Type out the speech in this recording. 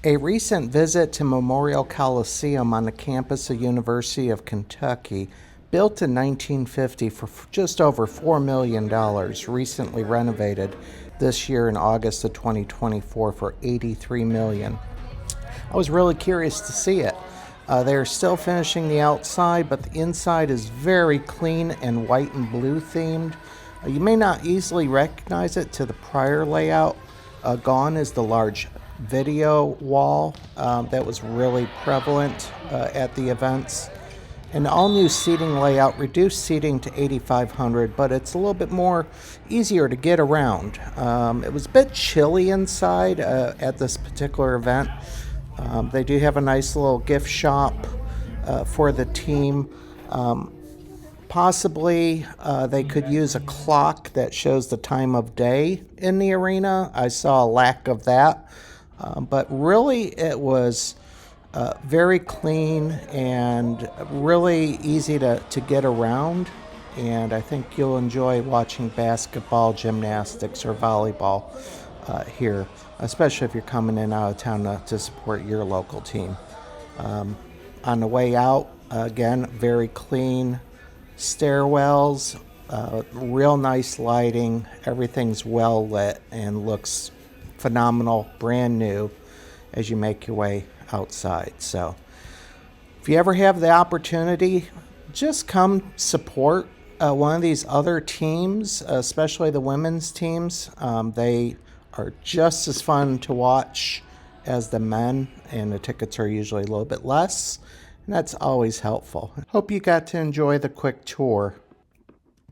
A recent visit to Memorial Coliseum on the campus of University of Kentucky, built in 1950 for just over $4 million, recently renovated this year in August of 2024 for $83 million. I was really curious to see it. They're still finishing the outside, but the inside is very clean and white and blue themed. You may not easily recognize it to the prior layout. Gone is the large video wall that was really prevalent at the events. An all-new seating layout, reduced seating to 8,500, but it's a little bit more easier to get around. It was a bit chilly inside at this particular event. They do have a nice little gift shop for the team. Possibly they could use a clock that shows the time of day in the arena. I saw a lack of that. But really it was very clean and really easy to get around. And I think you'll enjoy watching basketball, gymnastics, or volleyball here, especially if you're coming in out of town to support your local team. On the way out, again, very clean stairwells, real nice lighting. Everything's well lit and looks phenomenal, brand new as you make your way outside. So if you ever have the opportunity, just come support one of these other teams, especially the women's teams. They are just as fun to watch as the men, and the tickets are usually a little bit less, and that's always helpful. Hope you got to enjoy the quick tour.